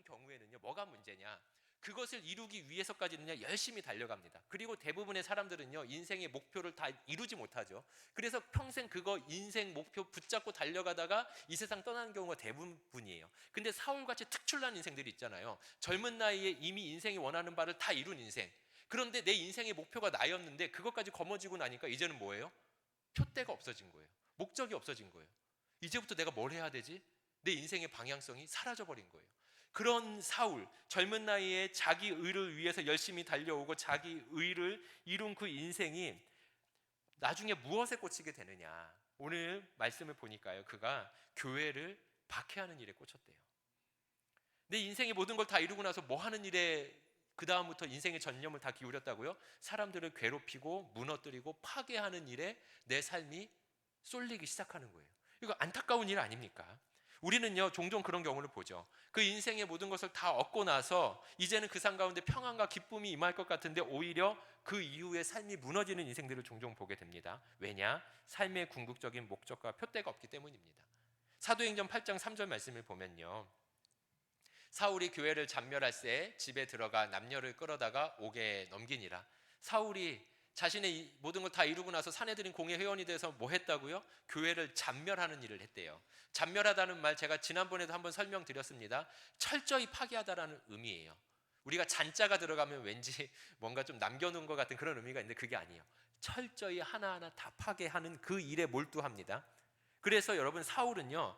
경우에는요, 뭐가 문제냐? 그것을 이루기 위해서까지는요, 열심히 달려갑니다. 그리고 대부분의 사람들은요, 인생의 목표를 다 이루지 못하죠. 그래서 평생 그거 인생 목표 붙잡고 달려가다가 이 세상 떠나는 경우가 대부분이에요. 근데 사울같이 특출난 인생들이 있잖아요. 젊은 나이에 이미 인생이 원하는 바를 다 이룬 인생. 그런데 내 인생의 목표가 나였는데 그것까지 거머쥐고 나니까 이제는 뭐예요? 표대가 없어진 거예요. 목적이 없어진 거예요. 이제부터 내가 뭘 해야 되지? 내 인생의 방향성이 사라져버린 거예요. 그런 사울, 젊은 나이에 자기 의를 위해서 열심히 달려오고 자기 의를 이룬 그 인생이 나중에 무엇에 꽂히게 되느냐? 오늘 말씀을 보니까요, 그가 교회를 박해하는 일에 꽂혔대요. 내 인생의 모든 걸 다 이루고 나서 뭐 하는 일에 그 다음부터 인생의 전념을 다 기울였다고요? 사람들을 괴롭히고 무너뜨리고 파괴하는 일에 내 삶이 쏠리기 시작하는 거예요. 이거 안타까운 일 아닙니까? 우리는요, 종종 그런 경우를 보죠. 그 인생의 모든 것을 다 얻고 나서 이제는 그 삶 가운데 평안과 기쁨이 임할 것 같은데 오히려 그 이후에 삶이 무너지는 인생들을 종종 보게 됩니다. 왜냐? 삶의 궁극적인 목적과 표대가 없기 때문입니다. 사도행전 8장 3절 말씀을 보면요, 사울이 교회를 잔멸할새 집에 들어가 남녀를 끌어다가 옥에 넘기니라. 사울이 자신의 모든 걸 다 이루고 나서 사내들인 공회 회원이 돼서 뭐 했다고요? 교회를 잔멸하는 일을 했대요. 잔멸하다는 말 제가 지난번에도 한번 설명드렸습니다. 철저히 파괴하다라는 의미예요. 우리가 잔자가 들어가면 왠지 뭔가 좀 남겨놓은 것 같은 그런 의미가 있는데 그게 아니에요. 철저히 하나하나 다 파괴하는 그 일에 몰두합니다. 그래서 여러분, 사울은요,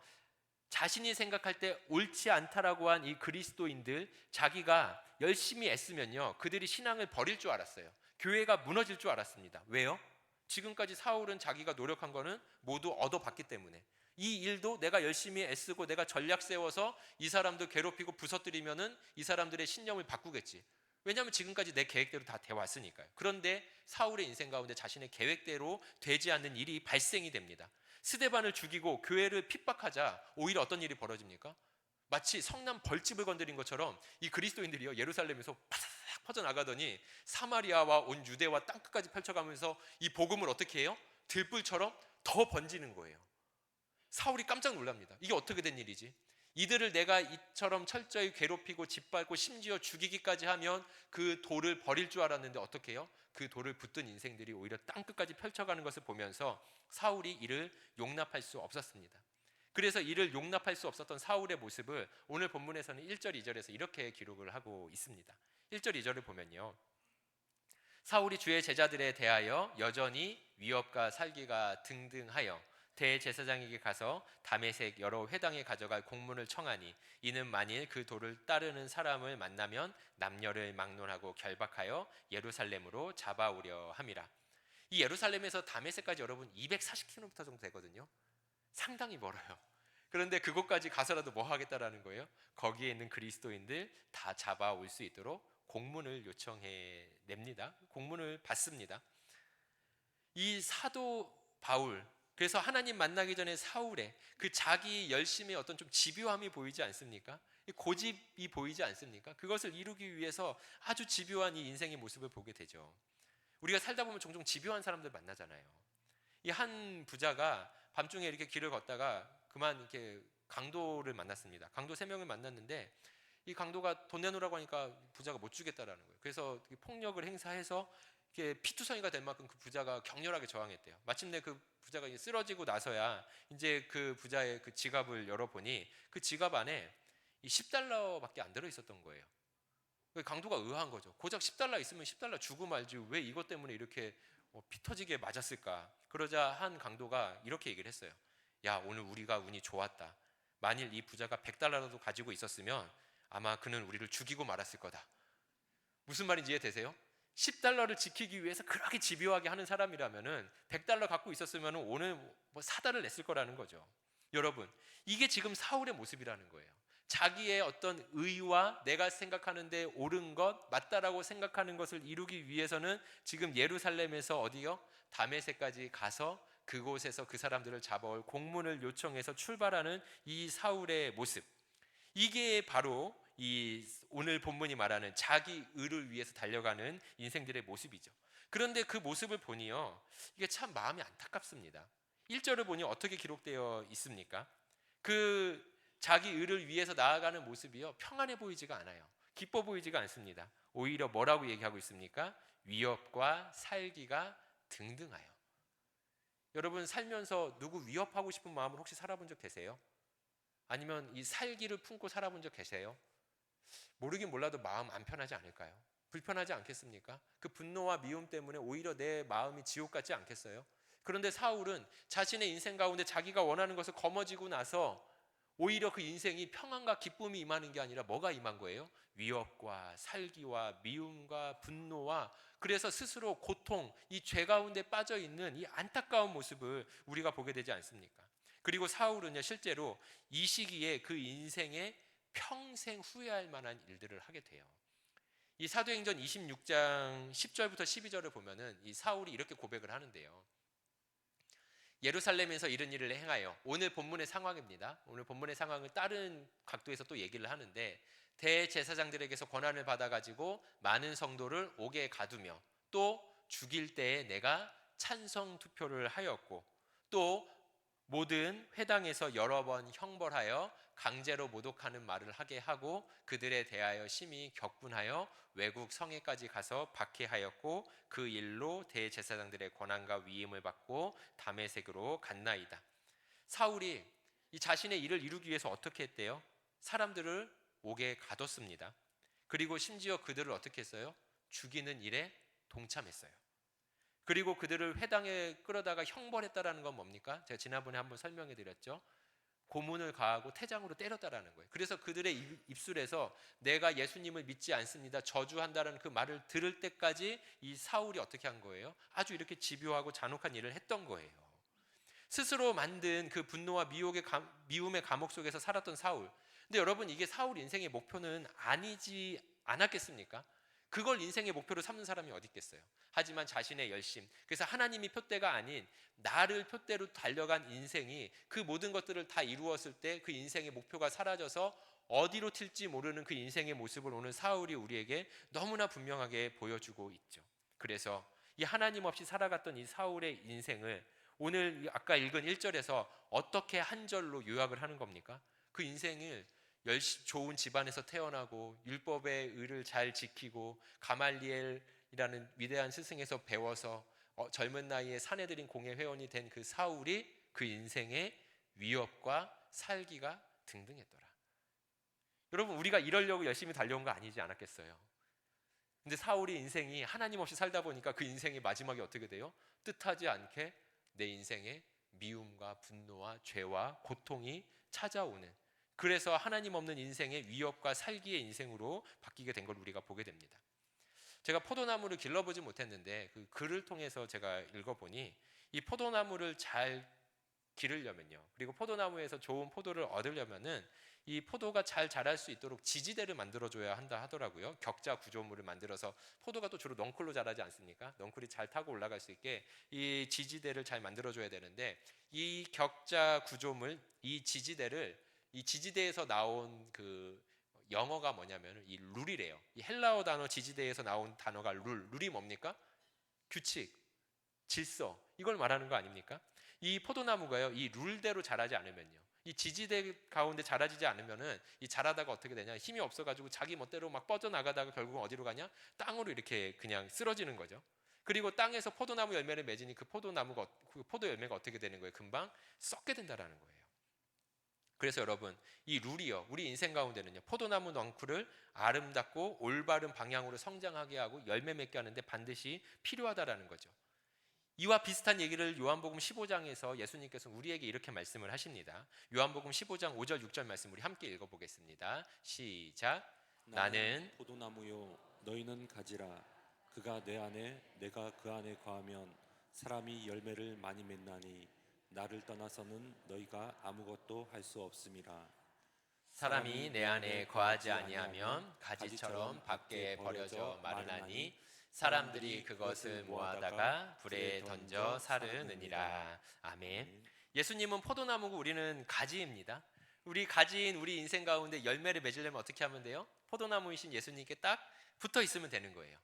자신이 생각할 때 옳지 않다라고 한 이 그리스도인들, 자기가 열심히 애쓰면요, 그들이 신앙을 버릴 줄 알았어요. 교회가 무너질 줄 알았습니다. 왜요? 지금까지 사울은 자기가 노력한 거는 모두 얻어봤기 때문에. 이 일도 내가 열심히 애쓰고 내가 전략 세워서 이 사람들 괴롭히고 부서뜨리면은 이 사람들의 신념을 바꾸겠지. 왜냐하면 지금까지 내 계획대로 다 되어왔으니까요. 그런데 사울의 인생 가운데 자신의 계획대로 되지 않는 일이 발생이 됩니다. 스데반을 죽이고 교회를 핍박하자 오히려 어떤 일이 벌어집니까? 마치 성남 벌집을 건드린 것처럼 이 그리스도인들이요, 예루살렘에서 파삭 퍼져나가더니 사마리아와 온 유대와 땅끝까지 펼쳐가면서 이 복음을 어떻게 해요? 들불처럼 더 번지는 거예요. 사울이 깜짝 놀랍니다. 이게 어떻게 된 일이지? 이들을 내가 이처럼 철저히 괴롭히고 짓밟고 심지어 죽이기까지 하면 그 돌을 버릴 줄 알았는데 어떻게 해요? 그 돌을 붙든 인생들이 오히려 땅끝까지 펼쳐가는 것을 보면서 사울이 이를 용납할 수 없었습니다. 그래서 이를 용납할 수 없었던 사울의 모습을 오늘 본문에서는 1절 2절에서 이렇게 기록을 하고 있습니다. 1절 2절을 보면요, 사울이 주의 제자들에 대하여 여전히 위협과 살기가 등등하여 대제사장에게 가서 다메섹 여러 회당에 가져갈 공문을 청하니 이는 만일 그 도를 따르는 사람을 만나면 남녀를 막론하고 결박하여 예루살렘으로 잡아오려 함이라. 이 예루살렘에서 다메섹까지 여러분 240km 정도 되거든요. 상당히 멀어요. 그런데 그곳까지 가서라도 뭐 하겠다라는 거예요? 거기에 있는 그리스도인들 다 잡아올 수 있도록 공문을 요청해 냅니다. 공문을 받습니다. 이 사도 바울, 그래서 하나님 만나기 전에 사울의 그 자기 열심의 어떤 좀 집요함이 보이지 않습니까? 고집이 보이지 않습니까? 그것을 이루기 위해서 아주 집요한 이 인생의 모습을 보게 되죠. 우리가 살다 보면 종종 집요한 사람들 만나잖아요. 이 한 부자가 밤중에 이렇게 길을 걷다가 그만 이렇게 강도를 만났습니다. 강도 3명을 만났는데 이 강도가 돈 내놓으라고 하니까 부자가 못 주겠다라는 거예요. 그래서 폭력을 행사해서 이렇게 피투성이가 될 만큼 그 부자가 격렬하게 저항했대요. 마침내 그 부자가 쓰러지고 나서야 이제 그 부자의 그 지갑을 열어보니 그 지갑 안에 이 10달러밖에 안 들어 있었던 거예요. 강도가 의아한 거죠. 고작 10달러 있으면 10달러 주고 말지 왜 이것 때문에 이렇게 피 터지게 맞았을까? 그러자 한 강도가 이렇게 얘기를 했어요. 야, 오늘 우리가 운이 좋았다. 만일 이 부자가 100달러라도 가지고 있었으면 아마 그는 우리를 죽이고 말았을 거다. 무슨 말인지 이해되세요? 10달러를 지키기 위해서 그렇게 집요하게 하는 사람이라면은 100달러 갖고 있었으면 오늘 뭐 사달을 냈을 거라는 거죠. 여러분, 이게 지금 사울의 모습이라는 거예요. 자기의 어떤 의와 내가 생각하는데 옳은 것, 맞다라고 생각하는 것을 이루기 위해서는 지금 예루살렘에서 어디요? 다메섹까지 가서 그곳에서 그 사람들을 잡아올 공문을 요청해서 출발하는 이 사울의 모습. 이게 바로 이 오늘 본문이 말하는 자기 의를 위해서 달려가는 인생들의 모습이죠. 그런데 그 모습을 보니요, 이게 참 마음이 안타깝습니다. 1절을 보니 어떻게 기록되어 있습니까? 그 자기 의를 위해서 나아가는 모습이요, 평안해 보이지가 않아요. 기뻐 보이지가 않습니다. 오히려 뭐라고 얘기하고 있습니까? 위협과 살기가 등등하여. 여러분 살면서 누구 위협하고 싶은 마음을 혹시 살아본 적 계세요? 아니면 이 살기를 품고 살아본 적 계세요? 모르긴 몰라도 마음 안 편하지 않을까요? 불편하지 않겠습니까? 그 분노와 미움 때문에 오히려 내 마음이 지옥 같지 않겠어요? 그런데 사울은 자신의 인생 가운데 자기가 원하는 것을 거머쥐고 나서 오히려 그 인생이 평안과 기쁨이 임하는 게 아니라 뭐가 임한 거예요? 위협과 살기와 미움과 분노와, 그래서 스스로 고통, 이 죄 가운데 빠져 있는 이 안타까운 모습을 우리가 보게 되지 않습니까? 그리고 사울은요, 실제로 이 시기에 그 인생에 평생 후회할 만한 일들을 하게 돼요. 이 사도행전 26장 10절부터 12절을 보면은 이 사울이 이렇게 고백을 하는데요. 예루살렘에서 이런 일을 행하여, 오늘 본문의 상황입니다. 오늘 본문의 상황을 다른 각도에서 또 얘기를 하는데, 대제사장들에게서 권한을 받아가지고 많은 성도를 옥에 가두며, 또 죽일 때에 내가 찬성 투표를 하였고, 또 모든 회당에서 여러 번 형벌하여 강제로 모독하는 말을 하게 하고, 그들에 대하여 심히 격분하여 외국 성에까지 가서 박해하였고, 그 일로 대제사장들의 권한과 위임을 받고 다메섹으로 갔나이다. 사울이 이 자신의 일을 이루기 위해서 어떻게 했대요? 사람들을 옥에 가뒀습니다. 그리고 심지어 그들을 어떻게 했어요? 죽이는 일에 동참했어요. 그리고 그들을 회당에 끌어다가 형벌했다라는 건 뭡니까? 제가 지난번에 한번 설명해 드렸죠. 고문을 가하고 태장으로 때렸다라는 거예요. 그래서 그들의 입술에서 내가 예수님을 믿지 않습니다, 저주한다라는 그 말을 들을 때까지 이 사울이 어떻게 한 거예요? 아주 이렇게 집요하고 잔혹한 일을 했던 거예요. 스스로 만든 그 분노와 미움의 감옥 속에서 살았던 사울. 근데 여러분, 이게 사울 인생의 목표는 아니지 않았겠습니까? 그걸 인생의 목표로 삼는 사람이 어디 있겠어요? 하지만 자신의 열심, 그래서 하나님이 표대가 아닌 나를 표대로 달려간 인생이 그 모든 것들을 다 이루었을 때 그 인생의 목표가 사라져서 어디로 튈지 모르는 그 인생의 모습을 오늘 사울이 우리에게 너무나 분명하게 보여주고 있죠. 그래서 이 하나님 없이 살아갔던 이 사울의 인생을 오늘 아까 읽은 1절에서 어떻게 한 절로 요약을 하는 겁니까? 그 인생을 좋은 집안에서 태어나고 율법의 의를 잘 지키고 가말리엘이라는 위대한 스승에서 배워서 젊은 나이에 사내들인 공회 회원이 된 그 사울이 그 인생의 위협과 살기가 등등했더라. 여러분, 우리가 이러려고 열심히 달려온 거 아니지 않았겠어요? 근데 사울이 인생이 하나님 없이 살다 보니까 그 인생의 마지막이 어떻게 돼요? 뜻하지 않게 내 인생에 미움과 분노와 죄와 고통이 찾아오는, 그래서 하나님 없는 인생의 위협과 살기의 인생으로 바뀌게 된 걸 우리가 보게 됩니다. 제가 포도나무를 길러보지 못했는데 그 글을 통해서 제가 읽어보니 이 포도나무를 잘 기르려면요, 그리고 포도나무에서 좋은 포도를 얻으려면은 이 포도가 잘 자랄 수 있도록 지지대를 만들어줘야 한다 하더라고요. 격자 구조물을 만들어서, 포도가 또 주로 넝쿨로 자라지 않습니까? 넝쿨이 잘 타고 올라갈 수 있게 이 지지대를 잘 만들어줘야 되는데, 이 격자 구조물, 이 지지대에서 나온 그 영어가 뭐냐면 이 룰이래요. 이 헬라어 단어 지지대에서 나온 단어가 룰이 뭡니까? 규칙, 질서, 이걸 말하는 거 아닙니까? 이 포도나무가요, 이 룰대로 자라지 않으면요, 이 지지대 가운데 자라지지 않으면은 이 자라다가 어떻게 되냐, 힘이 없어가지고 자기 멋대로 막 뻗어나가다가 결국은 어디로 가냐, 땅으로 이렇게 그냥 쓰러지는 거죠. 그리고 땅에서 포도나무 열매를 맺으니 그 포도 열매가 어떻게 되는 거예요? 금방 썩게 된다라는 거예요. 그래서 여러분, 이 룰이요, 우리 인생 가운데는요, 포도나무 넝쿨을 아름답고 올바른 방향으로 성장하게 하고 열매 맺게 하는데 반드시 필요하다라는 거죠. 이와 비슷한 얘기를 요한복음 15장에서 예수님께서 우리에게 이렇게 말씀을 하십니다. 요한복음 15장 5절 6절 말씀 우리 함께 읽어보겠습니다. 시작. 나는 포도나무요 너희는 가지라. 그가 내 안에 내가 그 안에 거하면 사람이 열매를 많이 맺나니 나를 떠나서는 너희가 아무것도 할 수 없음이라. 사람이 내 안에 거하지 아니하면 가지처럼 밖에 버려져 마르나니 사람들이 그것을 모아다가 불에 던져 사르느니라. 아멘. 예수님은 포도나무고 우리는 가지입니다. 우리 가지인 우리 인생 가운데 열매를 맺으려면 어떻게 하면 돼요? 포도나무이신 예수님께 딱 붙어 있으면 되는 거예요.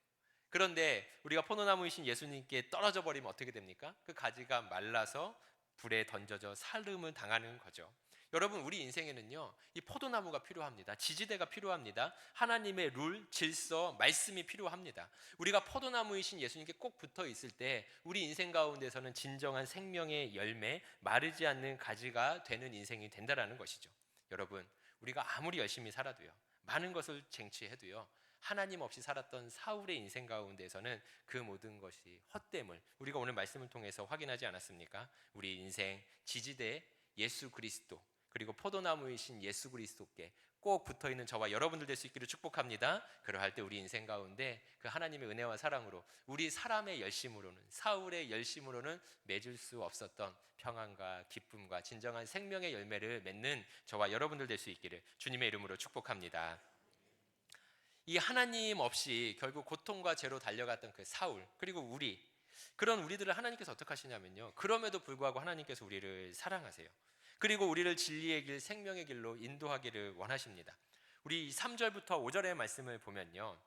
그런데 우리가 포도나무이신 예수님께 떨어져 버리면 어떻게 됩니까? 그 가지가 말라서 불에 던져져 살름을 당하는 거죠. 여러분, 우리 인생에는요, 이 포도나무가 필요합니다. 지지대가 필요합니다. 하나님의 룰, 질서, 말씀이 필요합니다. 우리가 포도나무이신 예수님께 꼭 붙어 있을 때 우리 인생 가운데서는 진정한 생명의 열매, 마르지 않는 가지가 되는 인생이 된다라는 것이죠. 여러분, 우리가 아무리 열심히 살아도요, 많은 것을 쟁취해도요, 하나님 없이 살았던 사울의 인생 가운데서는 그 모든 것이 헛됨을 우리가 오늘 말씀을 통해서 확인하지 않았습니까? 우리 인생 지지대 예수 그리스도, 그리고 포도나무이신 예수 그리스도께 꼭 붙어있는 저와 여러분들 될 수 있기를 축복합니다. 그러할 때 우리 인생 가운데 그 하나님의 은혜와 사랑으로 우리 사람의 열심으로는, 사울의 열심으로는 맺을 수 없었던 평안과 기쁨과 진정한 생명의 열매를 맺는 저와 여러분들 될 수 있기를 주님의 이름으로 축복합니다. 이 하나님 없이 결국 고통과 죄로 달려갔던 그 사울, 그리고 그런 우리들을 하나님께서 어떻게 하시냐면요, 그럼에도 불구하고 하나님께서 우리를 사랑하세요. 그리고 우리를 진리의 길, 생명의 길로 인도하기를 원하십니다. 우리 3절부터 5절의 말씀을 보면요,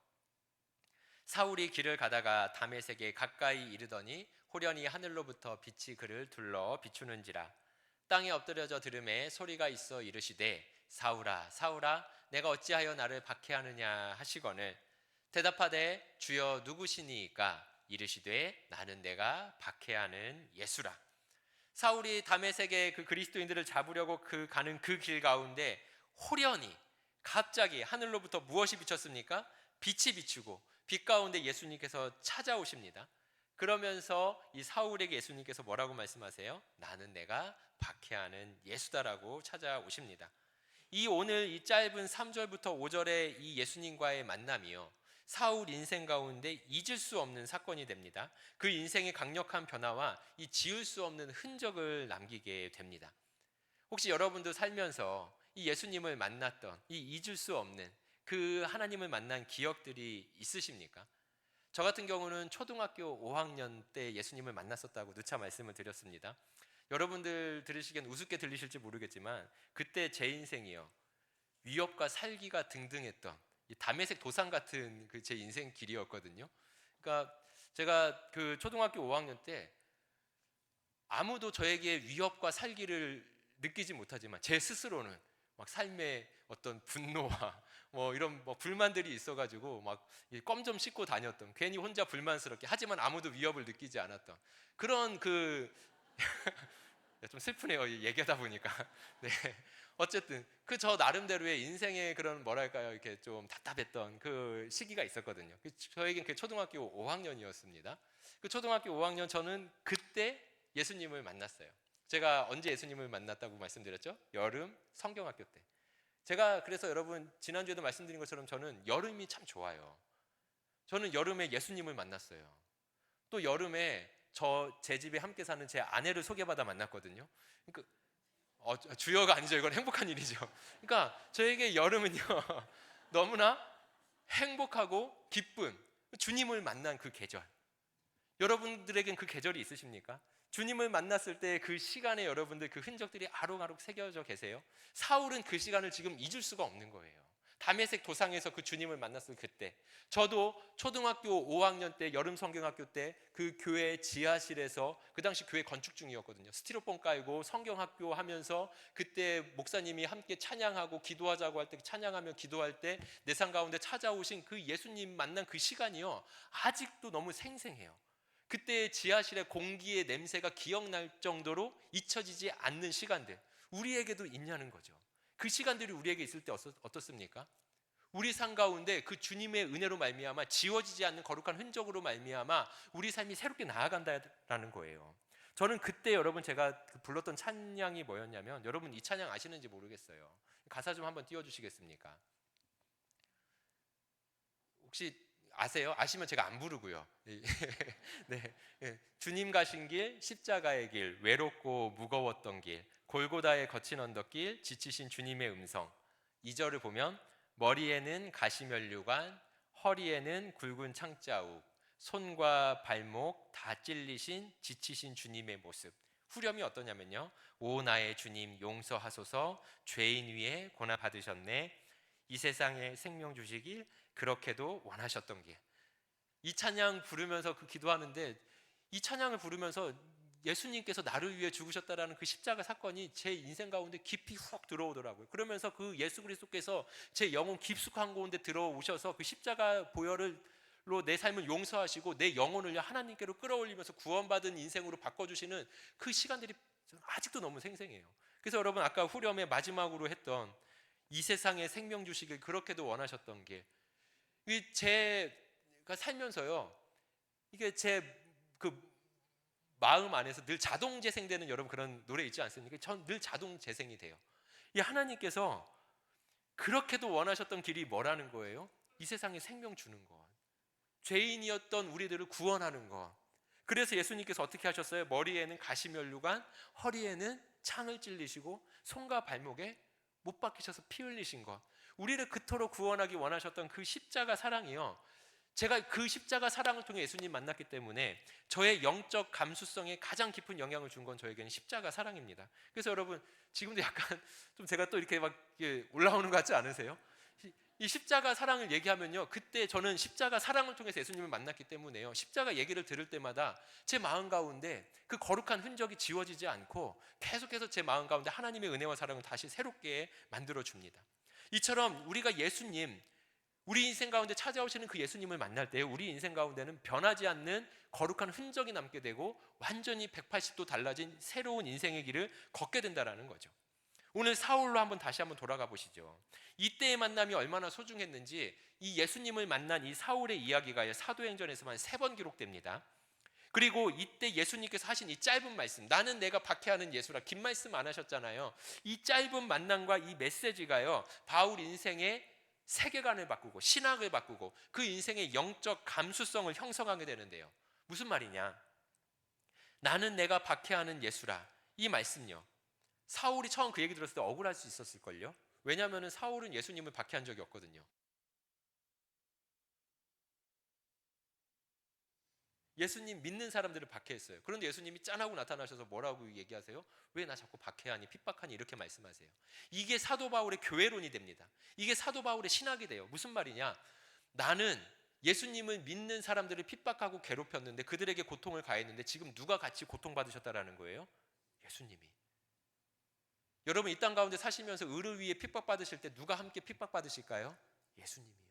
사울이 길을 가다가 다메섹에 가까이 이르더니 호련히 하늘로부터 빛이 그를 둘러 비추는지라. 땅에 엎드려져 들음에 소리가 있어 이르시되 사울아 사울아 내가 어찌하여 나를 박해하느냐 하시거늘 대답하되 주여 누구시니이까 이르시되 나는 내가 박해하는 예수라. 사울이 다메섹의 그 그리스도인들을 잡으려고 가는 그 길 가운데 호련히 갑자기 하늘로부터 무엇이 비쳤습니까? 빛이 비추고 빛 가운데 예수님께서 찾아오십니다. 그러면서 이 사울에게 예수님께서 뭐라고 말씀하세요? 나는 내가 박해하는 예수다라고 찾아오십니다. 오늘 이 짧은 3절부터 5절의 이 예수님과의 만남이요, 사울 인생 가운데 잊을 수 없는 사건이 됩니다. 그 인생의 강력한 변화와 이 지울 수 없는 흔적을 남기게 됩니다. 혹시 여러분도 살면서 이 예수님을 만났던 이 잊을 수 없는 그 하나님을 만난 기억들이 있으십니까? 저 같은 경우는 초등학교 5학년 때 예수님을 만났었다고 누차 말씀을 드렸습니다. 여러분들 들으시기엔 우습게 들리실지 모르겠지만 그때 제 인생이요, 위협과 살기가 등등했던 이 다메섹 도상 같은 그 제 인생 길이었거든요. 그러니까 제가 그 초등학교 5학년 때 아무도 저에게 위협과 살기를 느끼지 못하지만 제 스스로는 막 삶의 어떤 분노와 뭐 이런 뭐 불만들이 있어가지고 막 껌 좀 씹고 다녔던, 괜히 혼자 불만스럽게 하지만 아무도 위협을 느끼지 않았던 그런 좀 슬프네요, 얘기하다 보니까. 네. 어쨌든 저 나름대로의 인생의 그런 뭐랄까요, 이렇게 좀 답답했던 그 시기가 있었거든요. 저에겐 그 초등학교 5학년이었습니다. 그 초등학교 5학년 저는 그때 예수님을 만났어요. 제가 언제 예수님을 만났다고 말씀드렸죠? 여름 성경학교 때. 제가 그래서 여러분 지난주에도 말씀드린 것처럼 저는 여름이 참 좋아요. 저는 여름에 예수님을 만났어요. 또 여름에 제 집에 함께 사는 제 아내를 소개받아 만났거든요. 그러니까 주여가 아니죠. 이건 행복한 일이죠. 그러니까 저에게 여름은요 너무나 행복하고 기쁜 주님을 만난 그 계절. 여러분들에겐 그 계절이 있으십니까? 주님을 만났을 때 그 시간에 여러분들 그 흔적들이 아록아록 새겨져 계세요? 사울은 그 시간을 지금 잊을 수가 없는 거예요. 다메섹 도상에서 그 주님을 만났을 그때, 저도 초등학교 5학년 때 여름 성경학교 때 그 교회 지하실에서, 그 당시 교회 건축 중이었거든요. 스티로폼 깔고 성경학교 하면서 그때 목사님이 함께 찬양하고 기도하자고 할 때 찬양하며 기도할 때 내 삶 가운데 찾아오신 그 예수님 만난 그 시간이요, 아직도 너무 생생해요. 그때 지하실의 공기의 냄새가 기억날 정도로 잊혀지지 않는 시간들, 우리에게도 있냐는 거죠. 그 시간들이 우리에게 있을 때 어떻습니까? 우리 삶 가운데 그 주님의 은혜로 말미암아 지워지지 않는 거룩한 흔적으로 말미암아 우리 삶이 새롭게 나아간다라는 거예요. 저는 그때 여러분 제가 불렀던 찬양이 뭐였냐면, 여러분 이 찬양 아시는지 모르겠어요. 가사 좀 한번 띄워주시겠습니까? 혹시 아세요? 아시면 제가 안 부르고요. 네, 주님 가신 길, 십자가의 길, 외롭고 무거웠던 길, 골고다의 거친 언덕길, 지치신 주님의 음성. 2절을 보면 머리에는 가시면류관, 허리에는 굵은 창자욱, 손과 발목 다 찔리신 지치신 주님의 모습. 후렴이 어떠냐면요, 오 나의 주님 용서하소서, 죄인 위에 고난 받으셨네, 이 세상에 생명 주시길 그렇게도 원하셨던 길. 이 찬양 부르면서 기도하는데, 이 찬양을 부르면서 예수님께서 나를 위해 죽으셨다라는 그 십자가 사건이 제 인생 가운데 깊이 훅 들어오더라고요. 그러면서 그 예수 그리스도께서 제 영혼 깊숙한 가운데 들어오셔서 그 십자가 보혈로 내 삶을 용서하시고 내 영혼을 하나님께로 끌어올리면서 구원받은 인생으로 바꿔주시는 그 시간들이 아직도 너무 생생해요. 그래서 여러분, 아까 후렴에 마지막으로 했던 이 세상에 생명 주시길 그렇게도 원하셨던 게, 제가 살면서요, 이게 제 그 마음 안에서 늘 자동 재생되는, 여러분 그런 노래 있지 않습니까? 전 늘 자동 재생이 돼요. 이 하나님께서 그렇게도 원하셨던 길이 뭐라는 거예요? 이 세상에 생명 주는 것, 죄인이었던 우리들을 구원하는 것. 그래서 예수님께서 어떻게 하셨어요? 머리에는 가시면류관, 허리에는 창을 찔리시고 손과 발목에 못 박히셔서 피 흘리신 것. 우리를 그토록 구원하기 원하셨던 그 십자가 사랑이요, 제가 그 십자가 사랑을 통해 예수님 만났기 때문에 저의 영적 감수성에 가장 깊은 영향을 준 건 저에게는 십자가 사랑입니다. 그래서 여러분, 지금도 약간 좀 제가 또 이렇게 막 올라오는 것 같지 않으세요? 이 십자가 사랑을 얘기하면요, 그때 저는 십자가 사랑을 통해서 예수님을 만났기 때문에요, 십자가 얘기를 들을 때마다 제 마음 가운데 그 거룩한 흔적이 지워지지 않고 계속해서 제 마음 가운데 하나님의 은혜와 사랑을 다시 새롭게 만들어 줍니다. 이처럼 우리가 예수님, 우리 인생 가운데 찾아오시는 그 예수님을 만날 때 우리 인생 가운데는 변하지 않는 거룩한 흔적이 남게 되고 완전히 180도 달라진 새로운 인생의 길을 걷게 된다는 거죠. 오늘 사울로 다시 한번 돌아가 보시죠. 이때의 만남이 얼마나 소중했는지 이 예수님을 만난 이 사울의 이야기가 사도행전에서만 3번 기록됩니다. 그리고 이때 예수님께서 하신 이 짧은 말씀, 나는 내가 박해하는 예수라, 긴 말씀 안 하셨잖아요. 이 짧은 만남과 이 메시지가요, 바울 인생의 세계관을 바꾸고 신학을 바꾸고 그 인생의 영적 감수성을 형성하게 되는데요. 무슨 말이냐? 나는 내가 박해하는 예수라, 이 말씀요, 사울이 처음 그 얘기 들었을 때 억울할 수 있었을걸요. 왜냐하면 사울은 예수님을 박해한 적이 없거든요. 예수님 믿는 사람들을 박해했어요. 그런데 예수님이 짠하고 나타나셔서 뭐라고 얘기하세요? 왜 나 자꾸 박해하니, 핍박하니, 이렇게 말씀하세요. 이게 사도 바울의 교회론이 됩니다. 이게 사도 바울의 신학이 돼요. 무슨 말이냐? 나는 예수님을 믿는 사람들을 핍박하고 괴롭혔는데, 그들에게 고통을 가했는데, 지금 누가 같이 고통받으셨다라는 거예요? 예수님이. 여러분, 이 땅 가운데 사시면서 의를 위해 핍박받으실 때 누가 함께 핍박받으실까요? 예수님이요.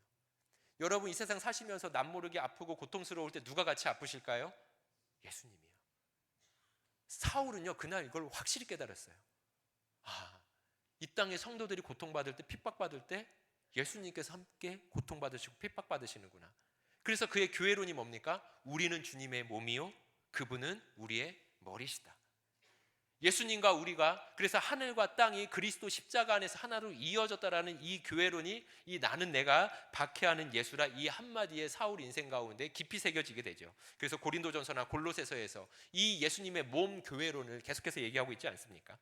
여러분, 이 세상 사시면서 남모르게 아프고 고통스러울 때 누가 같이 아프실까요? 예수님이요. 사울은요, 그날 이걸 확실히 깨달았어요. 이 땅의 성도들이 고통받을 때, 핍박받을 때 예수님께서 함께 고통받으시고 핍박받으시는구나. 그래서 그의 교회론이 뭡니까? 우리는 주님의 몸이요, 그분은 우리의 머리시다. 예수님과 우리가, 그래서 하늘과 땅이 그리스도 십자가 안에서 하나로 이어졌다라는 이 교회론이, 이 나는 내가 박해하는 예수라, 이 한마디의 사울 인생 가운데 깊이 새겨지게 되죠. 그래서 고린도전서나 골로새서에서 이 예수님의 몸 교회론을 계속해서 얘기하고 있지 않습니까?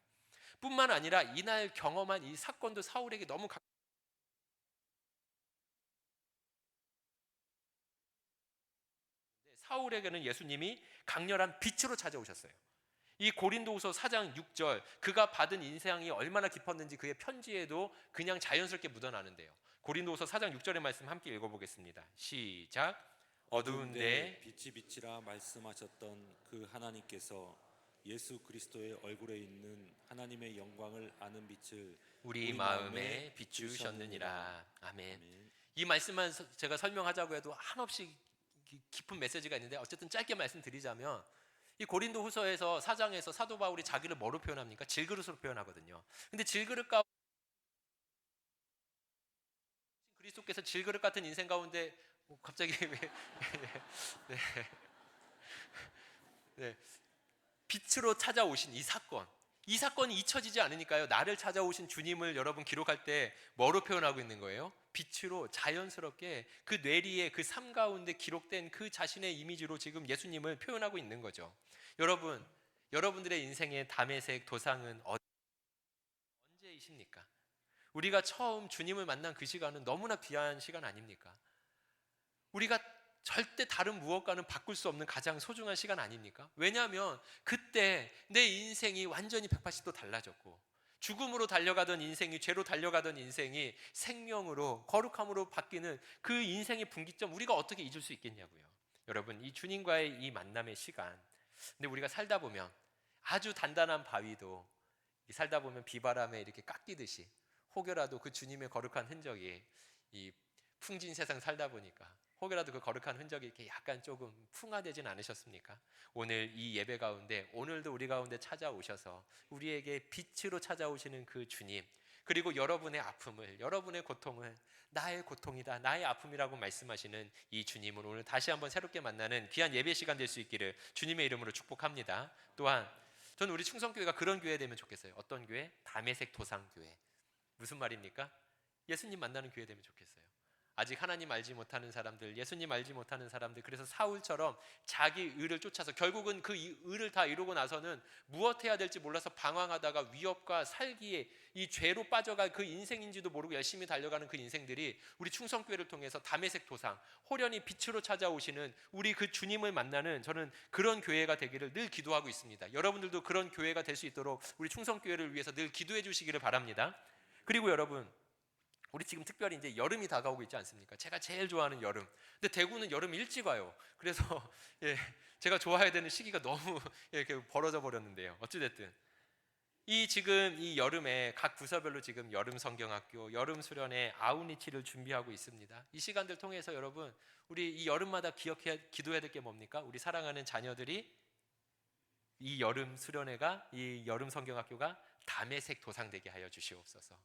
뿐만 아니라 이날 경험한 이 사건도 사울에게 너무 사울에게는 예수님이 강렬한 빛으로 찾아오셨어요. 이 고린도후서 4장 6절, 그가 받은 인생이 얼마나 깊었는지 그의 편지에도 그냥 자연스럽게 묻어나는데요. 고린도후서 4장 6절의 말씀 함께 읽어보겠습니다. 시작. 어두운데 빛이 비치라 말씀하셨던 그 하나님께서 예수 그리스도의 얼굴에 있는 하나님의 영광을 아는 빛을 우리 마음에 비추셨느니라. 아멘. 이 말씀만 제가 설명하자고 해도 한없이 깊은 메시지가 있는데, 어쨌든 짧게 말씀드리자면, 이 고린도 후서에서 4장에서 사도 바울이 자기를 뭐로 표현합니까? 질그릇으로 표현하거든요. 근데 질그릇 가운데, 그리스도께서 질그릇 같은 인생 가운데 갑자기 왜 네. 네. 빛으로 찾아오신 이 사건, 이 사건이 잊혀지지 않으니까요, 나를 찾아오신 주님을 여러분 기록할 때 뭐로 표현하고 있는 거예요? 빛으로 자연스럽게 그 뇌리에 그 삶 가운데 기록된 그 자신의 이미지로 지금 예수님을 표현하고 있는 거죠. 여러분, 여러분들의 인생의 담에색 도상은 언제이십니까? 우리가 처음 주님을 만난 그 시간은 너무나 귀한 시간 아닙니까? 우리가 절대 다른 무엇과는 바꿀 수 없는 가장 소중한 시간 아닙니까? 왜냐하면 그때 내 인생이 완전히 180도 달라졌고, 죽음으로 달려가던 인생이, 죄로 달려가던 인생이 생명으로, 거룩함으로 바뀌는 그 인생의 분기점, 우리가 어떻게 잊을 수 있겠냐고요. 여러분, 이 주님과의 이 만남의 시간, 근데 우리가 살다 보면 아주 단단한 바위도 살다 보면 비바람에 이렇게 깎이듯이 혹여라도 그 주님의 거룩한 흔적이 이 풍진 세상 살다 보니까 혹여라도 그 거룩한 흔적이 이렇게 약간 조금 풍화되진 않으셨습니까? 오늘 이 예배 가운데 오늘도 우리 가운데 찾아오셔서 우리에게 빛으로 찾아오시는 그 주님, 그리고 여러분의 아픔을, 여러분의 고통을 나의 고통이다, 나의 아픔이라고 말씀하시는 이 주님을 오늘 다시 한번 새롭게 만나는 귀한 예배 시간 될 수 있기를 주님의 이름으로 축복합니다. 또한 저는 우리 충성교회가 그런 교회 되면 좋겠어요. 어떤 교회? 담에색 도상교회. 무슨 말입니까? 예수님 만나는 교회 되면 좋겠어요. 아직 하나님 알지 못하는 사람들, 예수님 알지 못하는 사람들, 그래서 사울처럼 자기 의를 쫓아서 결국은 그 의를 다 이루고 나서는 무엇 해야 될지 몰라서 방황하다가 위협과 살기에 이 죄로 빠져갈 그 인생인지도 모르고 열심히 달려가는 그 인생들이 우리 충성교회를 통해서 담에색 도상, 호련히 빛으로 찾아오시는 우리 그 주님을 만나는, 저는 그런 교회가 되기를 늘 기도하고 있습니다. 여러분들도 그런 교회가 될 수 있도록 우리 충성교회를 위해서 늘 기도해 주시기를 바랍니다. 그리고 여러분, 우리 지금 특별히 이제 여름이 다가오고 있지 않습니까? 제가 제일 좋아하는 여름. 근데 대구는 여름이 일찍 와요. 그래서 예, 제가 좋아해야 되는 시기가 너무 이렇게 벌어져 버렸는데요. 어찌됐든 지금 이 여름에 각 부서별로 지금 여름 성경학교, 여름 수련회, 아웃리치를 준비하고 있습니다. 이 시간들 통해서 여러분, 우리 이 여름마다 기도해야 될 게 뭡니까? 우리 사랑하는 자녀들이 이 여름 수련회가, 이 여름 성경학교가 담에색 도상되게 하여 주시옵소서.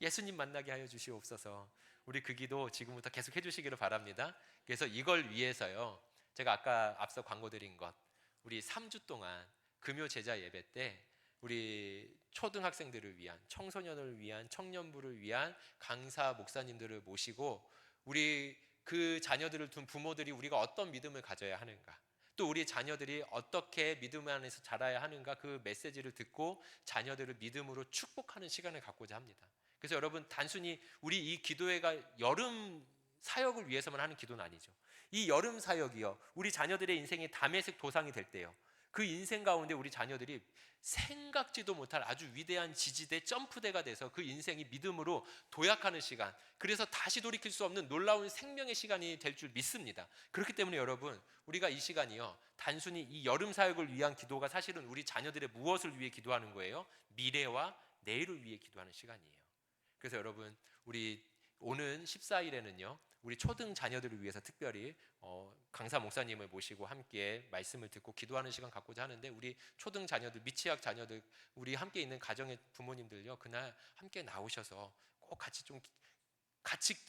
예수님 만나게 하여 주시옵소서. 우리 그 기도 지금부터 계속 해주시기를 바랍니다. 그래서 이걸 위해서요, 제가 아까 앞서 광고 드린 것, 우리 3주 동안 금요 제자 예배 때 우리 초등학생들을 위한, 청소년을 위한, 청년부를 위한 강사 목사님들을 모시고 우리 그 자녀들을 둔 부모들이 우리가 어떤 믿음을 가져야 하는가, 또 우리 자녀들이 어떻게 믿음 안에서 자라야 하는가, 그 메시지를 듣고 자녀들을 믿음으로 축복하는 시간을 갖고자 합니다. 그래서 여러분, 단순히 우리 이 기도회가 여름 사역을 위해서만 하는 기도는 아니죠. 이 여름 사역이요, 우리 자녀들의 인생이 담에색 도상이 될 때요, 그 인생 가운데 우리 자녀들이 생각지도 못할 아주 위대한 지지대, 점프대가 돼서 그 인생이 믿음으로 도약하는 시간, 그래서 다시 돌이킬 수 없는 놀라운 생명의 시간이 될 줄 믿습니다. 그렇기 때문에 여러분, 우리가 이 시간이요, 단순히 이 여름 사역을 위한 기도가 사실은 우리 자녀들의 무엇을 위해 기도하는 거예요? 미래와 내일을 위해 기도하는 시간이에요. 그래서 여러분, 우리 오는 14일에는요 우리 초등 자녀들을 위해서 특별히 강사 목사님을 모시고 함께 말씀을 듣고 기도하는 시간 갖고자 하는데, 우리 초등 자녀들, 미취학 자녀들, 우리 함께 있는 가정의 부모님들요, 그날 함께 나오셔서 꼭 같이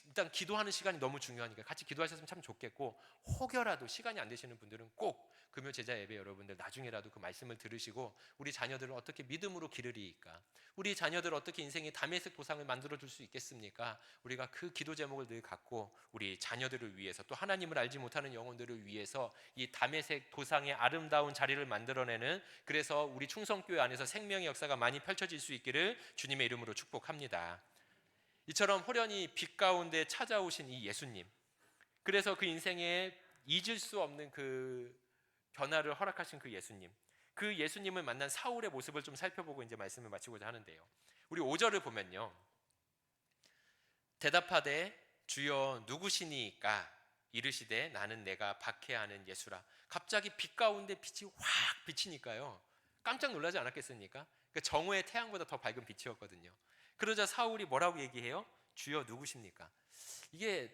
일단 기도하는 시간이 너무 중요하니까 같이 기도하셨으면 참 좋겠고, 혹여라도 시간이 안 되시는 분들은 꼭 금요 제자 예배 여러분들 나중에라도 그 말씀을 들으시고 우리 자녀들을 어떻게 믿음으로 기르리까, 우리 자녀들 어떻게 인생의 담에색 도상을 만들어 줄 수 있겠습니까? 우리가 그 기도 제목을 늘 갖고 우리 자녀들을 위해서, 또 하나님을 알지 못하는 영혼들을 위해서 이 담에색 도상의 아름다운 자리를 만들어내는, 그래서 우리 충성교회 안에서 생명의 역사가 많이 펼쳐질 수 있기를 주님의 이름으로 축복합니다. 이처럼 호련히 빛 가운데 찾아오신 이 예수님, 그래서 그 인생에 잊을 수 없는 그 변화를 허락하신 그 예수님, 그 예수님을 만난 사울의 모습을 좀 살펴보고 이제 말씀을 마치고자 하는데요, 우리 5절을 보면요, 대답하되 주여 누구시니까 이르시되 나는 내가 박해하는 예수라. 갑자기 빛 가운데 빛이 확 비치니까요, 깜짝 놀라지 않았겠습니까? 그러니까 정오의 태양보다 더 밝은 빛이었거든요. 그러자 사울이 뭐라고 얘기해요? 주여 누구십니까? 이게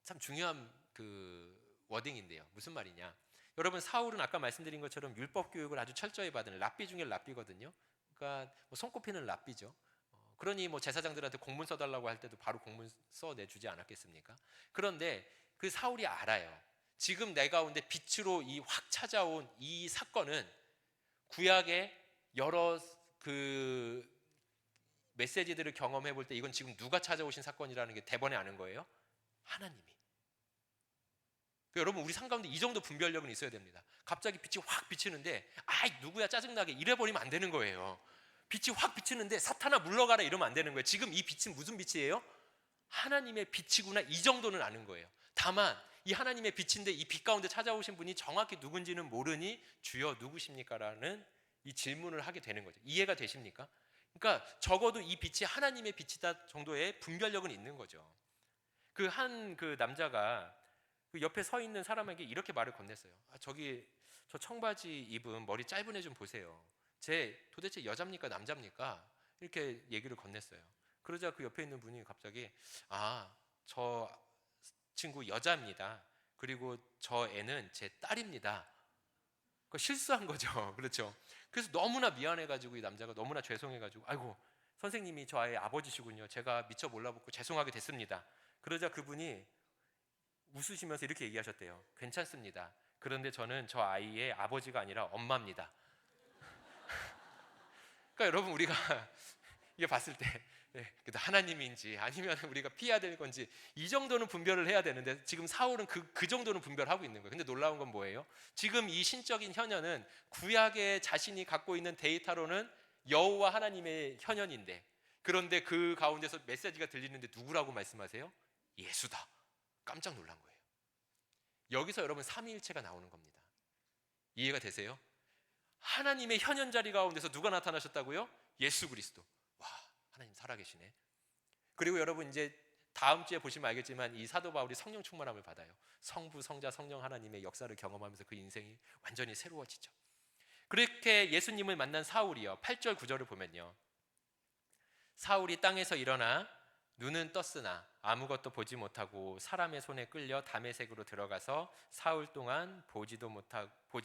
참 중요한 그 워딩인데요, 무슨 말이냐, 여러분, 사울은 아까 말씀드린 것처럼 율법 교육을 아주 철저히 받은 랍비 중에 랍비거든요. 그러니까 뭐 손꼽히는 랍비죠. 그러니 뭐 제사장들한테 공문 써달라고 할 때도 바로 공문 써내주지 않았겠습니까? 그런데 그 사울이 알아요. 지금 내 가운데 빛으로 이 확 찾아온 이 사건은 구약의 여러 그 메시지들을 경험해 볼 때 이건 지금 누가 찾아오신 사건이라는 게 대번에 아는 거예요? 하나님이. 여러분, 우리 삶 가운데 이 정도 분별력은 있어야 됩니다. 갑자기 빛이 확 비치는데 아이 누구야 짜증나게 이래버리면 안 되는 거예요. 빛이 확 비치는데 사탄아 물러가라 이러면 안 되는 거예요. 지금 이 빛은 무슨 빛이에요? 하나님의 빛이구나, 이 정도는 아는 거예요. 다만 이 하나님의 빛인데 이 빛 가운데 찾아오신 분이 정확히 누군지는 모르니 주여 누구십니까? 라는 이 질문을 하게 되는 거죠. 이해가 되십니까? 그러니까 적어도 이 빛이 하나님의 빛이다 정도의 분별력은 있는 거죠. 그 남자가 그 옆에 서 있는 사람에게 이렇게 말을 건넸어요. 저기 저 청바지 입은 머리 짧은 애 좀 보세요. 쟤 도대체 여자입니까 남자입니까? 이렇게 얘기를 건넸어요. 그러자 그 옆에 있는 분이 갑자기 저 친구 여자입니다. 그리고 저 애는 제 딸입니다. 그 실수한 거죠. 그렇죠. 그래서 너무나 미안해가지고 이 남자가 너무나 죄송해가지고 아이고 선생님이 저 아이의 아버지시군요. 제가 미처 몰라보고 죄송하게 됐습니다. 그러자 그분이 웃으시면서 이렇게 얘기하셨대요. 괜찮습니다. 그런데 저는 저 아이의 아버지가 아니라 엄마입니다. 그러니까 여러분 우리가 이게 봤을 때 하나님인지 아니면 우리가 피해야 될 건지 이 정도는 분별을 해야 되는데 지금 사울은 그 정도는 분별하고 있는 거예요. 근데 놀라운 건 뭐예요? 지금 이 신적인 현현은 구약의 자신이 갖고 있는 데이터로는 여호와 하나님의 현현인데 그런데 그 가운데서 메시지가 들리는데 누구라고 말씀하세요? 예수다. 깜짝 놀란 거예요. 여기서 여러분 삼위일체가 나오는 겁니다. 이해가 되세요? 하나님의 현현 자리 가운데서 누가 나타나셨다고요? 예수 그리스도. 와, 하나님 살아계시네. 그리고 여러분 이제 다음 주에 보시면 알겠지만 이 사도 바울이 성령 충만함을 받아요. 성부, 성자, 성령 하나님의 역사를 경험하면서 그 인생이 완전히 새로워지죠. 그렇게 예수님을 만난 사울이요. 8절 9절을 보면요. 사울이 땅에서 일어나 눈은 떴으나 아무것도 보지 못하고 사람의 손에 끌려 다메섹으로 들어가서 사흘 동안 보지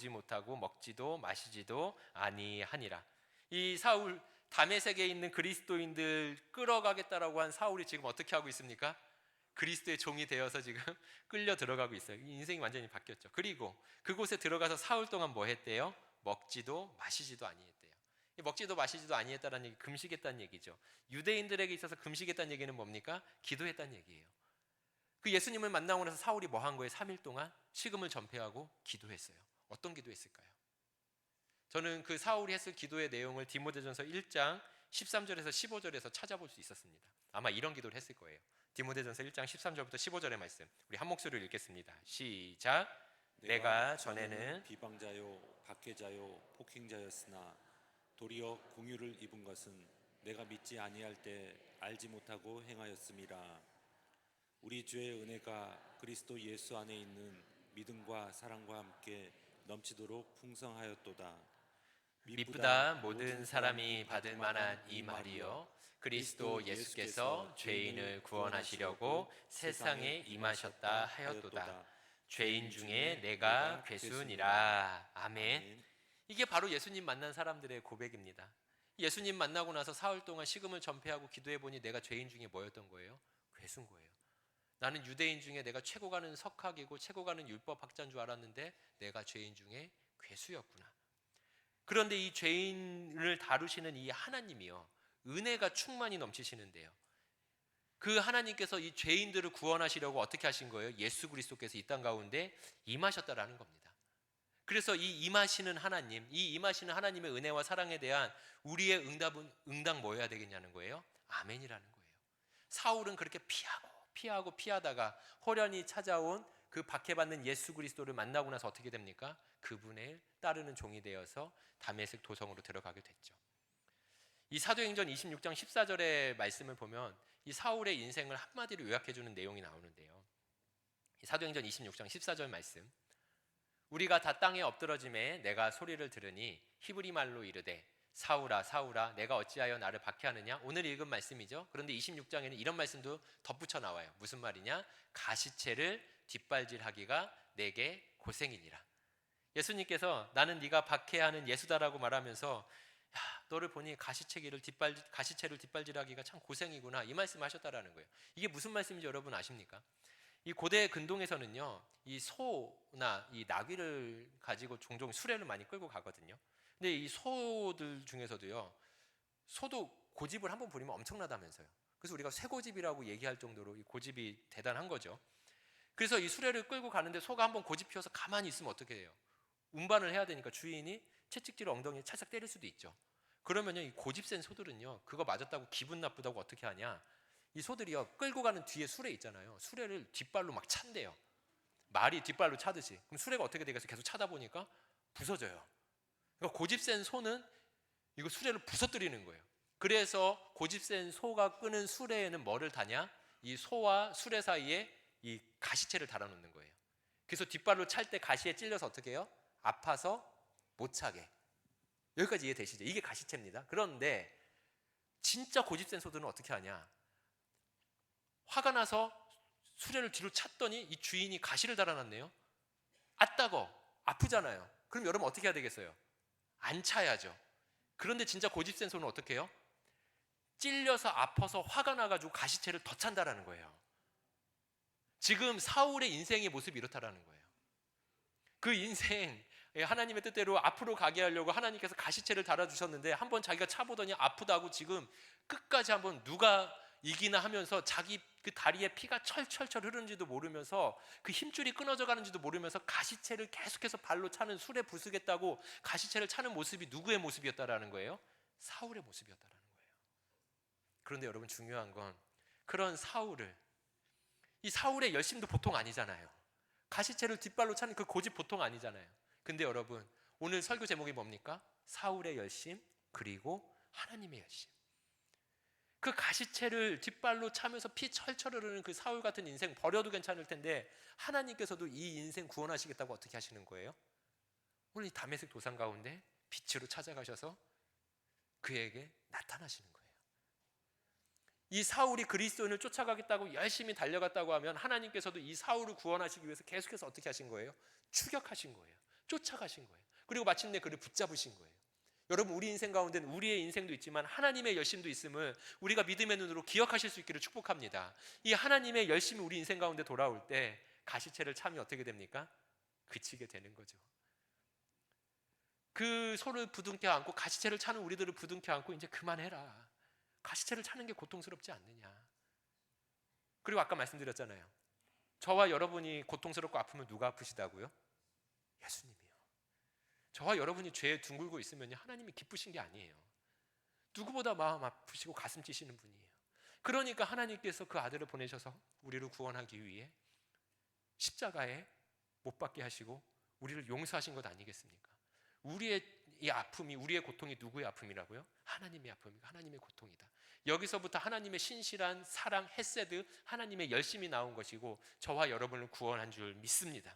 못하고 먹지도 마시지도 아니하니라. 이 사울 다메섹에 있는 그리스도인들 끌어가겠다라고 한 사울이 지금 어떻게 하고 있습니까? 그리스도의 종이 되어서 지금 끌려 들어가고 있어요. 인생이 완전히 바뀌었죠. 그리고 그곳에 들어가서 사흘 동안 뭐 했대요? 먹지도 마시지도 아니했대요. 먹지도 마시지도 아니했다는 얘기, 금식했다는 얘기죠. 유대인들에게 있어서 금식했다는 얘기는 뭡니까? 기도했다는 얘기예요. 그 예수님을 만나고 나서 사울이 뭐 한 거예요? 3일 동안 식음을 전폐하고 기도했어요. 어떤 기도했을까요? 저는 그 사울이 했을 기도의 내용을 디모데전서 1장 13절에서 15절에서 찾아볼 수 있었습니다. 아마 이런 기도를 했을 거예요. 디모데전서 1장 13절부터 15절의 말씀, 우리 한 목소리로 읽겠습니다. 시작. 내가 전에는 비방자요 박해자요 폭행자였으나 도리어 공유를 입은 것은 내가 믿지 아니할 때 알지 못하고 행하였음이라. 우리 주의 은혜가 그리스도 예수 안에 있는 믿음과 사랑과 함께 넘치도록 풍성하였도다. 미쁘다 모든 사람이 받을 만한 이 말이요 그리스도 예수께서 죄인을 구원하시려고 세상에 임하셨다 하였도다. 죄인 중에 내가 괴수니라. 아멘. 이게 바로 예수님 만난 사람들의 고백입니다. 예수님 만나고 나서 사흘 동안 식음을 전폐하고 기도해 보니 내가 죄인 중에 뭐였던 거예요? 괴수인 거예요. 나는 유대인 중에 내가 최고 가는 석학이고 최고 가는 율법학자인 줄 알았는데 내가 죄인 중에 괴수였구나. 그런데 이 죄인을 다루시는 이 하나님이요, 은혜가 충만히 넘치시는데요, 그 하나님께서 이 죄인들을 구원하시려고 어떻게 하신 거예요? 예수 그리스도께서 이 땅 가운데 임하셨다라는 겁니다. 그래서 이 임하시는 하나님, 이 임하시는 하나님의 은혜와 사랑에 대한 우리의 응답 뭐여야 되겠냐는 거예요? 아멘이라는 거예요. 사울은 그렇게 피하다가 호련히 찾아온 그 박해받는 예수 그리스도를 만나고 나서 어떻게 됩니까? 그분을 따르는 종이 되어서 다메섹 도성으로 들어가게 됐죠. 이 사도행전 26장 14절의 말씀을 보면 이 사울의 인생을 한마디로 요약해 주는 내용이 나오는데요. 이 사도행전 26장 14절 말씀, 우리가 다 땅에 엎드러짐에 내가 소리를 들으니 히브리 말로 이르되 사울아 사울아 내가 어찌하여 나를 박해하느냐. 오늘 읽은 말씀이죠. 그런데 26장에는 이런 말씀도 덧붙여 나와요. 무슨 말이냐? 가시체를 뒷발질하기가 내게 고생이니라. 예수님께서 나는 네가 박해하는 예수다라고 말하면서 너를 보니 가시체를 뒷발질하기가 참 고생이구나, 이 말씀하셨다라는 거예요. 이게 무슨 말씀인지 여러분 아십니까? 이 고대 근동에서는요, 이 소나 이 나귀를 가지고 종종 수레를 많이 끌고 가거든요. 근데 이 소들 중에서도요, 소도 고집을 한번 부리면 엄청나다면서요. 그래서 우리가 쇠고집이라고 얘기할 정도로 이 고집이 대단한 거죠. 그래서 이 수레를 끌고 가는데 소가 한번 고집 피워서 가만히 있으면 어떻게 해요? 운반을 해야 되니까 주인이 채찍질로 엉덩이에 찰싹 때릴 수도 있죠. 그러면요, 이 고집 센 소들은요, 그거 맞았다고 기분 나쁘다고 어떻게 하냐? 이 소들이요, 끌고 가는 뒤에 수레 있잖아요. 수레를 뒷발로 막 찬대요. 말이 뒷발로 차듯이. 그럼 수레가 어떻게 되겠어요? 계속 차다 보니까 부서져요. 그러니까 고집 센 소는 이거 수레를 부서뜨리는 거예요. 그래서 고집 센 소가 끄는 수레에는 뭐를 다냐? 이 소와 수레 사이에 이 가시체를 달아놓는 거예요. 그래서 뒷발로 찰 때 가시에 찔려서 어떻게 해요? 아파서 못 차게. 여기까지 이해되시죠? 이게 가시채입니다. 그런데 진짜 고집센 소들은 어떻게 하냐? 화가 나서 수레를 뒤로 찼더니 이 주인이 가시를 달아놨네요. 아따거, 아프잖아요. 그럼 여러분 어떻게 해야 되겠어요? 안 차야죠. 그런데 진짜 고집센 소는 어떻게 해요? 찔려서 아파서 화가 나가지고 가시채를 더 찬다라는 거예요. 지금 사울의 인생의 모습이 이렇다라는 거예요. 그 인생, 하나님의 뜻대로 앞으로 가게 하려고 하나님께서 가시채를 달아주셨는데 한번 자기가 차보더니 아프다고 지금 끝까지 한번 누가 이기나 하면서 자기 그 다리에 피가 철철철 흐르는지도 모르면서 그 힘줄이 끊어져 가는지도 모르면서 가시채를 계속해서 발로 차는 술에 부수겠다고 가시채를 차는 모습이 누구의 모습이었다라는 거예요? 사울의 모습이었다라는 거예요. 그런데 여러분 중요한 건 그런 이 사울의 열심도 보통 아니잖아요. 가시채를 뒷발로 차는 그 고집 보통 아니잖아요. 근데 여러분 오늘 설교 제목이 뭡니까? 사울의 열심 그리고 하나님의 열심. 그 가시채를 뒷발로 차면서 피 철철 흐르는 그 사울 같은 인생 버려도 괜찮을 텐데 하나님께서도 이 인생 구원하시겠다고 어떻게 하시는 거예요? 오늘 이 다메섹 도상 가운데 빛으로 찾아가셔서 그에게 나타나시는 거예요. 이 사울이 그리스도인을 쫓아가겠다고 열심히 달려갔다고 하면 하나님께서도 이 사울을 구원하시기 위해서 계속해서 어떻게 하신 거예요? 추격하신 거예요. 쫓아가신 거예요. 그리고 마침내 그를 붙잡으신 거예요. 여러분 우리 인생 가운데는 우리의 인생도 있지만 하나님의 열심도 있음을 우리가 믿음의 눈으로 기억하실 수 있기를 축복합니다. 이 하나님의 열심이 우리 인생 가운데 돌아올 때 가시채를 참이 어떻게 됩니까? 그치게 되는 거죠. 그 소를 부둥켜 안고 가시채를 차는 우리들을 부둥켜 안고 이제 그만해라. 가시채를 차는 게 고통스럽지 않느냐. 그리고 아까 말씀드렸잖아요. 저와 여러분이 고통스럽고 아프면 누가 아프시다고요? 예수님이요. 저와 여러분이 죄에 둥글고 있으면 하나님이 기쁘신 게 아니에요. 누구보다 마음 아프시고 가슴 찌시는 분이에요. 그러니까 하나님께서 그 아들을 보내셔서 우리를 구원하기 위해 십자가에 못 박게 하시고 우리를 용서하신 것 아니겠습니까? 우리의 이 아픔이, 우리의 고통이 누구의 아픔이라고요? 하나님의 아픔이고 하나님의 고통이다. 여기서부터 하나님의 신실한 사랑, 헤세드, 하나님의 열심이 나온 것이고 저와 여러분을 구원한 줄 믿습니다.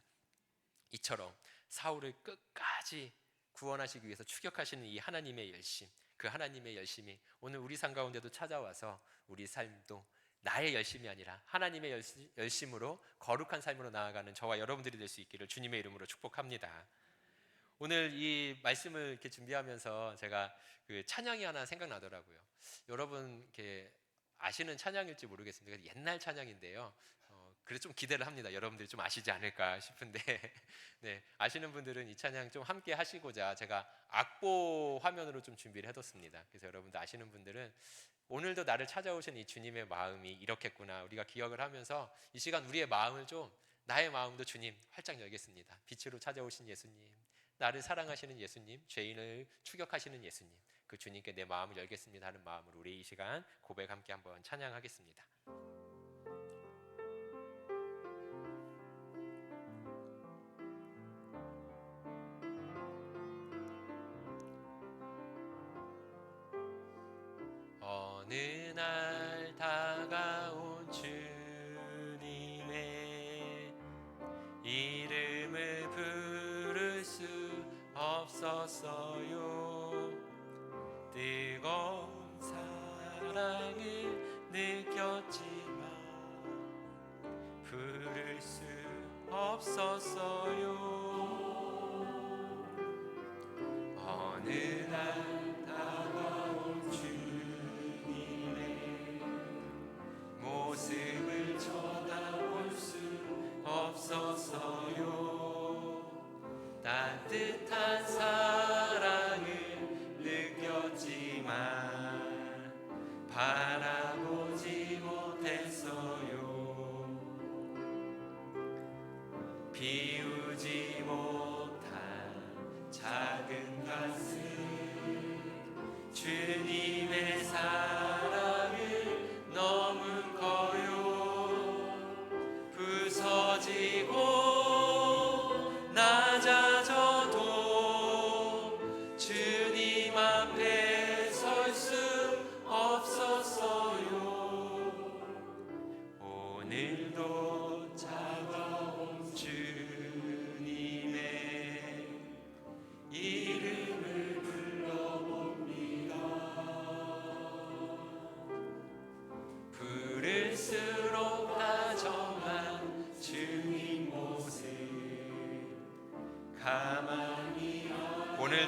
이처럼 사울을 끝까지 구원하시기 위해서 추격하시는 이 하나님의 열심, 그 하나님의 열심이 오늘 우리 삶 가운데도 찾아와서 우리 삶도 나의 열심이 아니라 하나님의 열심으로 거룩한 삶으로 나아가는 저와 여러분들이 될 수 있기를 주님의 이름으로 축복합니다. 오늘 이 말씀을 이렇게 준비하면서 제가 그 찬양이 하나 생각나더라고요. 여러분 이렇게 아시는 찬양일지 모르겠습니다. 옛날 찬양인데요. 그래서 좀 기대를 합니다. 여러분들이 좀 아시지 않을까 싶은데 네, 아시는 분들은 이 찬양 좀 함께 하시고자 제가 악보 화면으로 좀 준비를 해뒀습니다. 그래서 여러분들 아시는 분들은 오늘도 나를 찾아오신 이 주님의 마음이 이렇겠구나 우리가 기억을 하면서 이 시간 우리의 마음을 좀 나의 마음도 주님 활짝 열겠습니다. 빛으로 찾아오신 예수님, 나를 사랑하시는 예수님, 죄인을 추격하시는 예수님, 그 주님께 내 마음을 열겠습니다 하는 마음으로 우리 이 시간 고백 함께 한번 찬양하겠습니다. 어느 날 다가온 주님의 이름을 부를 수 없었어요. 뜨거운 사랑을 느꼈지만 부를 수 없었어요. 어느 날 다가온 주님의 모습을 쳐다볼 수 없었어요. 따뜻한 사랑을 느꼈지만 바라보지 못했어요. 비우지 못한 작은 가슴 주님의 사랑을 너무 커요. 부서지고 낮아져도 주님 앞에 설 수 없었어요. 오늘도 차가운 주님의 이름을 불러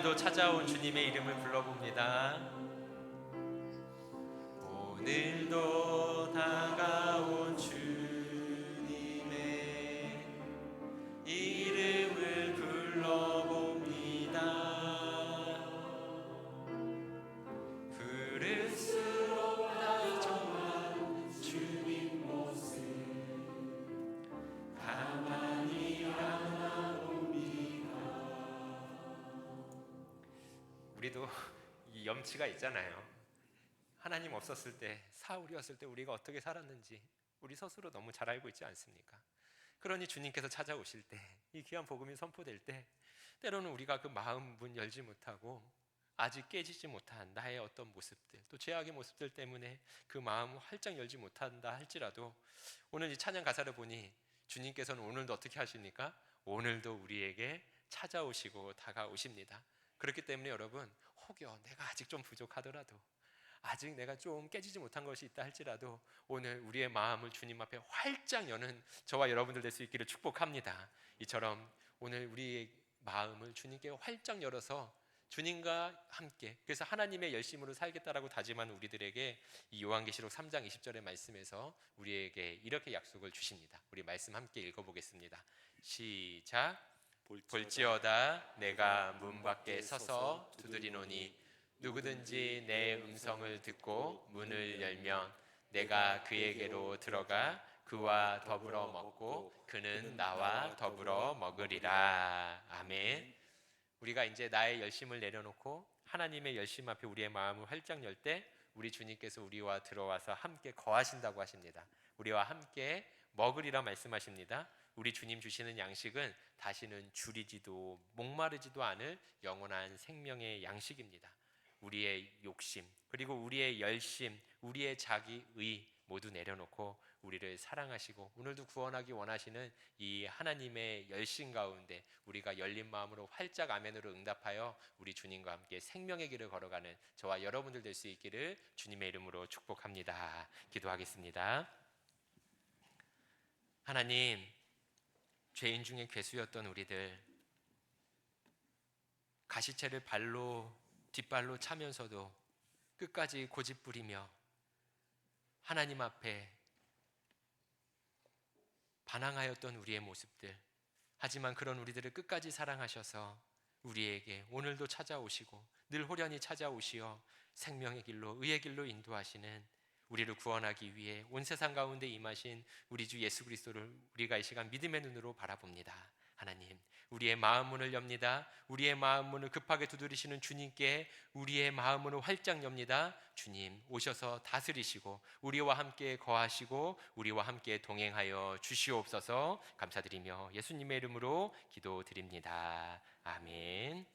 오늘도 찾아온 주님의 이름을 불러봅니다. 오늘도 다가온 주님의 이름을 불러봅니다. 부를수록 다정한 주님 모습 가만히 바라봅니다. 우리도 이 염치가 있잖아요. 하나님 없었을 때, 사울이었을 때 우리가 어떻게 살았는지 우리 스스로 너무 잘 알고 있지 않습니까? 그러니 주님께서 찾아오실 때, 이 귀한 복음이 선포될 때 때로는 우리가 그 마음 문 열지 못하고 아직 깨지지 못한 나의 어떤 모습들, 또 죄악의 모습들 때문에 그 마음을 활짝 열지 못한다 할지라도 오늘 이 찬양 가사를 보니 주님께서는 오늘도 어떻게 하십니까? 오늘도 우리에게 찾아오시고 다가오십니다. 그렇기 때문에 여러분, 혹여 내가 아직 좀 부족하더라도, 아직 내가 좀 깨지지 못한 것이 있다 할지라도 오늘 우리의 마음을 주님 앞에 활짝 여는 저와 여러분들 될 수 있기를 축복합니다. 이처럼 오늘 우리의 마음을 주님께 활짝 열어서 주님과 함께, 그래서 하나님의 열심으로 살겠다라고 다짐한 우리들에게 이 요한계시록 3장 20절의 말씀에서 우리에게 이렇게 약속을 주십니다. 우리 말씀 함께 읽어보겠습니다. 시작. 볼지어다 내가 문 밖에 서서 두드리노니 누구든지 내 음성을 듣고 문을 열면 내가 그에게로 들어가 그와 더불어 먹고 그는 나와 더불어 먹으리라. 아멘. 우리가 이제 나의 열심을 내려놓고 하나님의 열심 앞에 우리의 마음을 활짝 열 때 우리 주님께서 우리와 들어와서 함께 거하신다고 하십니다. 우리와 함께 먹으리라 말씀하십니다. 우리 주님 주시는 양식은 다시는 줄이지도 목마르지도 않을 영원한 생명의 양식입니다. 우리의 욕심, 그리고 우리의 열심, 우리의 자기의 모두 내려놓고 우리를 사랑하시고 오늘도 구원하기 원하시는 이 하나님의 열심 가운데 우리가 열린 마음으로 활짝 아멘으로 응답하여 우리 주님과 함께 생명의 길을 걸어가는 저와 여러분들 될 수 있기를 주님의 이름으로 축복합니다. 기도하겠습니다. 하나님, 죄인 중에 괴수였던 우리들, 가시채를 뒷발로 차면서도 끝까지 고집부리며 하나님 앞에 반항하였던 우리의 모습들, 하지만 그런 우리들을 끝까지 사랑하셔서 우리에게 오늘도 찾아오시고 늘 호련히 찾아오시어 생명의 길로, 의의 길로 인도하시는, 우리를 구원하기 위해 온 세상 가운데 임하신 우리 주 예수 그리스도를 우리가 이 시간 믿음의 눈으로 바라봅니다. 하나님, 우리의 마음 문을 엽니다. 우리의 마음 문을 급하게 두드리시는 주님께 우리의 마음 문을 활짝 엽니다. 주님, 오셔서 다스리시고 우리와 함께 거하시고 우리와 함께 동행하여 주시옵소서. 감사드리며 예수님의 이름으로 기도드립니다. 아멘.